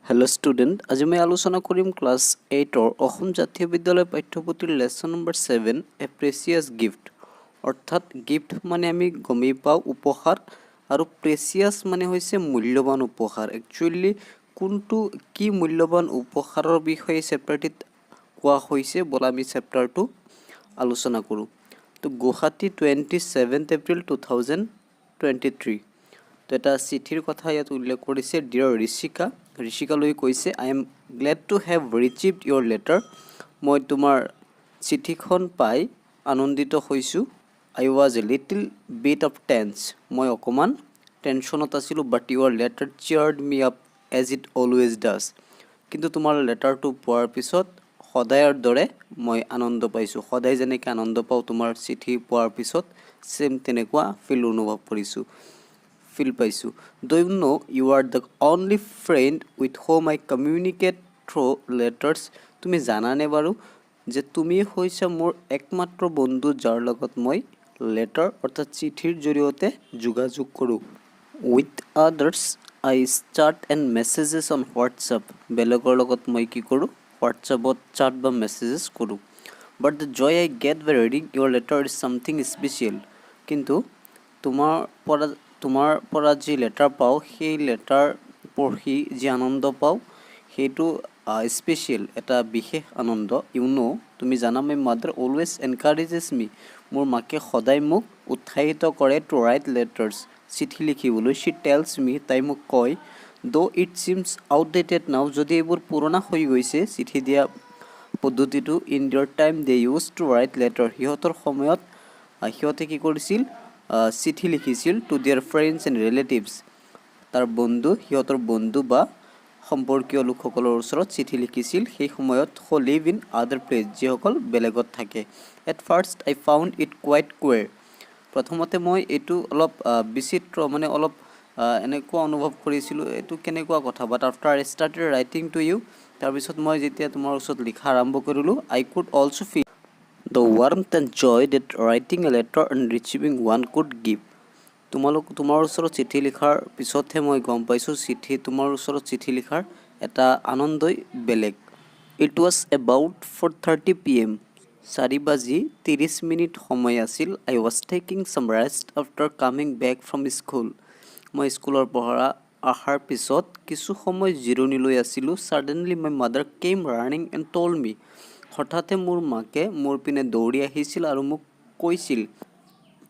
Hello student आज मैं आलोचना करिम क्लास 8 অসম জাতীয় বিদ্যালয় পাঠ্যপুথিৰ লেসন নম্বৰ 7 এ প্ৰেচিয়াছ গিফট অৰ্থাৎ গিফট মানে আমি গমেই পাওঁ উপহাৰ আৰু প্ৰেচিয়াছ মানে হৈছে মূল্যৱান উপহাৰ একচুয়ালি কোনটো কি মূল্যৱান উপহাৰৰ বিষয়ে চেপ্টাৰটিত কোৱা হৈছে বলা আমি চেপ্টাৰটো আলোচনা কৰোঁ তো গুৱাহাটী 27 এপ্ৰিল 2023 তো এটা চিঠিৰ কথা ইয়াত উল্লেখ কৰিছে ডিয়াৰ ঋষিকালৈ কৈছে I am glad to have received your letter মই তোমাৰ চিঠিখন পাই আনন্দিত হৈছোঁ I was a little bit of tense মই অকণমান টেনশ্যনত আছিলোঁ but your letter cheered me up as it always does কিন্তু তোমাৰ লেটাৰটো পোৱাৰ পিছত সদায়ৰ দৰে মই আনন্দ পাইছোঁ সদায় যেনেকৈ আনন্দ পাওঁ তোমাৰ চিঠি পোৱাৰ পিছত সেম তেনেকুৱা ফিল অনুভৱ কৰিছোঁ feel পাইছোঁ do you know you are the only friend with whom I communicate through letters তুমি জানানে বাৰু যে তুমি হৈছা মোৰ একমাত্ৰ বন্ধু যাৰ লগত মই লেটাৰ অৰ্থাৎ চিঠিৰ জৰিয়তে যোগাযোগ কৰোঁ with others I chat and messages on WhatsApp বেলেগৰ লগত মই কি কৰোঁ WhatsAppত chat বা messages কৰোঁ but the joy I get by reading your letter is something special কিন্তু তোমাৰ পৰা যি লেটাৰ পাওঁ সেই লেটাৰ পঢ়ি যি আনন্দ পাওঁ সেইটো স্পেচিয়েল এটা বিশেষ আনন্দ তুমি জানা মাই মাদাৰ অলৱেজ এনকাৰেজেছ মি মোৰ মাকে সদায় মোক উৎসাহিত কৰে টু ৰাইট লেটাৰ্ছ চিঠি লিখিবলৈ শ্বি টেলছ মি তাই মোক কয় দ' ইট ছিমছ আউটডেটেড নাও যদি এইবোৰ পুৰণা হৈ গৈছে চিঠি দিয়া পদ্ধতিটো in their time they use to write letter সিহঁতৰ সময়ত সিহঁতে কি কৰিছিল চিঠি লিখিছিল to their friends and relatives তাৰ সিহঁতৰ বন্ধু বা সম্পৰ্কীয় লোকসকলৰ ওচৰত চিঠি লিখিছিল সেই সময়ত who live in other place যিসকল বেলেগত থাকে at first I found it quite queer প্ৰথমতে মই এইটো অলপ বিচিত্ৰ মানে অলপ এনেকুৱা অনুভৱ কৰিছিলোঁ এইটো কেনেকুৱা কথা but after I started writing to you তাৰপিছত মই যেতিয়া তোমাৰ ওচৰত লিখা আৰম্ভ কৰিলোঁ I could also' feel the warmth and joy that writing a letter and receiving one could give তোমাৰ ওচৰত চিঠি লিখাৰ পিছতহে মই গম পাইছোঁ তোমাৰ ওচৰত চিঠি লিখাৰ এটা আনন্দই বেলেগ ইট ৱাজ এবাউট 4:30 PM 4:30 সময় আছিল I was taking some rest after coming back from school মই স্কুলৰ পৰা অহাৰ পিছত কিছু সময় জিৰণি লৈ আছিলোঁ suddenly my mother came running and told me হঠাতে মোৰ মাকে মোৰ পিনে দৌৰি আহিছিল আৰু মোক কৈছিল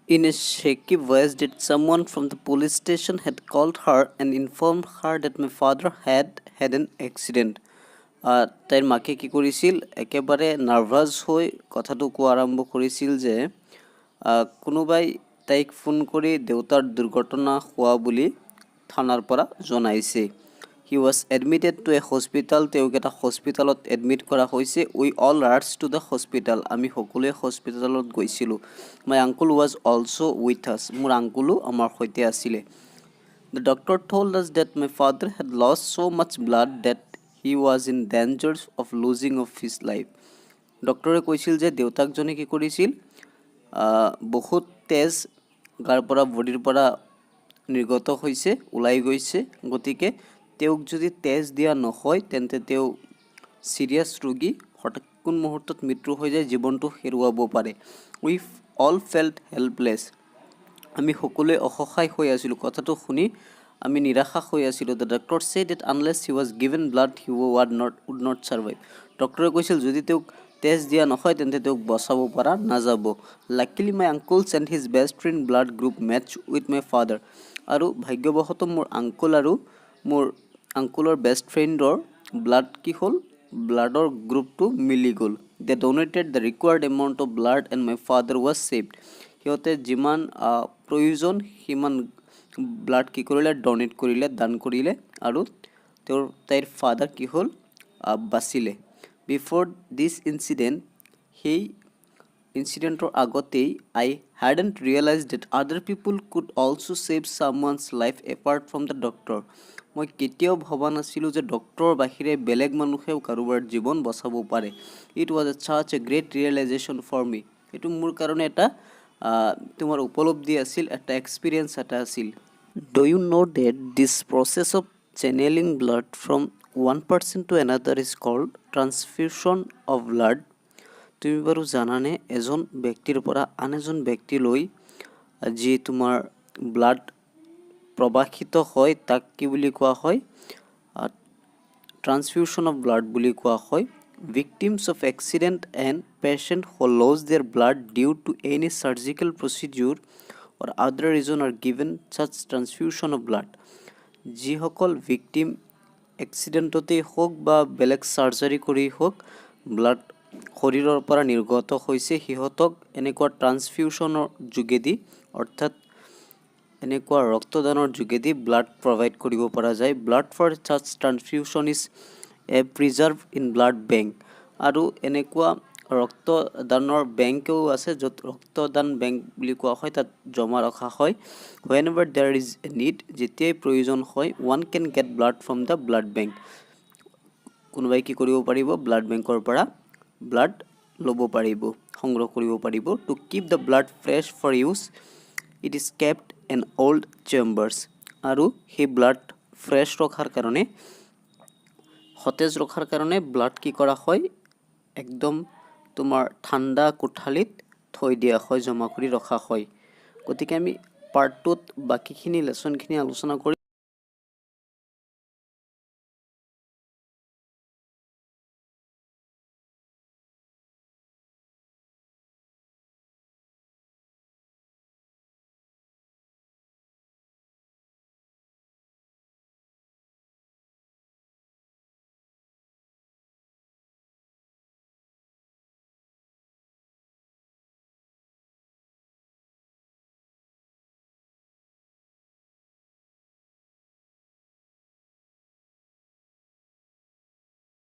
in a shaky voice that someone from the police station had called her and inform her that my father had an accident তাইৰ মাকে কি কৰিছিল একেবাৰে নাৰ্ভাছ হৈ কথাটো কোৱা আৰম্ভ কৰিছিল যে কোনোবাই তাইক ফোন কৰি দেউতাৰ দুৰ্ঘটনা হোৱা বুলি থানাৰ পৰা জনাইছে He was admitted to a hospital তেওঁক এটা হস্পিটালত এডমিট কৰা হৈছে উই অল ৰাটছ টু দ্য হস্পিটাল আমি সকলোৱে হস্পিটালত গৈছিলোঁ my uncle was also' with us মোৰ আংকুলো আমাৰ সৈতে আছিলে the doctor told us that my father had lost so' much blood that he was in danger of losing of his life ডক্টৰে কৈছিল যে দেউতাকজনে কি কৰিছিল বহুত তেজ গাৰ পৰা বডিৰ পৰা নিৰ্গত হৈছে ওলাই গৈছে গতিকে তেওঁক যদি তেজ দিয়া নহয় তেন্তে তেওঁ চিৰিয়াছ ৰোগী হঠাৎ কোন মুহূৰ্তত মৃত্যু হৈ যায় জীৱনটো হেৰুৱাব পাৰে উই অল ফেল্ট হেল্পলেছ আমি সকলোৱে অসহায় হৈ আছিলোঁ কথাটো শুনি আমি নিৰাশা হৈ আছিলোঁ the doctor said that unless he was given blood he would not survive ডক্টৰে কৈছিল যদি তেওঁক তেজ দিয়া নহয় তেন্তে তেওঁক বচাব পৰা নাযাব luckily my uncles and his best friend blood group match with my father আৰু ভাগ্যবশতঃ মোৰ আংকুল আৰু মোৰ আংকুলৰ বেষ্ট ফ্ৰেণ্ডৰ ব্লাড কি হ'ল ব্লাডৰ গ্ৰুপটো মিলি গ'ল they donated the required amount of blood and my father was saved সিহঁতে যিমান প্ৰয়োজন সিমান ব্লাড কি কৰিলে ডনেট কৰিলে দান কৰিলে আৰু তাইৰ ফাদাৰ কি হ'ল বাচিলে বিফৰ দিছ ইনচিডেণ্ট সেই ইনচিডেণ্টৰ আগতেই আই হেডন্ট realise that other people could also' save someone's life apart from the doctor মই কেতিয়াও ভবা নাছিলোঁ যে ডক্টৰৰ বাহিৰে বেলেগ মানুহেও কাৰোবাৰ জীৱন বচাব পাৰে it was such a great realisation for me এইটো মোৰ কাৰণে এটা তোমাৰ উপলব্ধি আছিল এটা এক্সপিৰিয়েঞ্চ এটা আছিল do you know' that this process of channelling blood from one person to another is called transfusion of blood. তুমি বাৰু জানানে এজন ব্যক্তিৰ পৰা আন এজন ব্যক্তিলৈ যি তোমাৰ ব্লাড প্ৰবাহিত হয় তাক কি বুলি কোৱা হয় ট্ৰান্সফিউশন অফ ব্লাড বুলি কোৱা হয় victims of accident and patient who lose their blood due to any surgical procedure or other reason are given such transfusion of blood যিসকল victim এক্সিডেণ্টতেই হওক বা বেলেগ সাৰ্জাৰী কৰি হওক ব্লাড শৰীৰৰ পৰা নিৰ্গত হৈছে সিহঁতক এনেকুৱা ট্ৰান্সফিউশনৰ যোগেদি অৰ্থাৎ এনেকুৱা ৰক্তদানৰ যোগেদি ব্লাড প্ৰভাইড কৰিব পৰা যায় blood for such transfusion is preserve in blood bank আৰু এনেকুৱা ৰক্তদানৰ বেংকেও আছে য'ত ৰক্তদান বেংক বুলি কোৱা হয় তাত জমা ৰখা হয় whenever there is a need যেতিয়াই প্ৰয়োজন হয় one can get blood from the blood bank কোনোবাই কি কৰিব পাৰিব ব্লাড বেংকৰ পৰা ব্লাড ল'ব পাৰিব সংগ্ৰহ কৰিব পাৰিব to keep the blood fresh for use it is kept in old chambers আৰু সেই ব্লাড ফ্ৰেছ ৰখাৰ কাৰণে সতেজ ৰখাৰ কাৰণে ব্লাড কি কৰা হয় একদম তোমাৰ ঠাণ্ডা কোঠালিত থৈ দিয়া হয় জমা কৰি ৰখা হয় গতিকে আমি পাৰ্ট 2 ত বাকিখিনি লেসনখিনি আলোচনা কৰি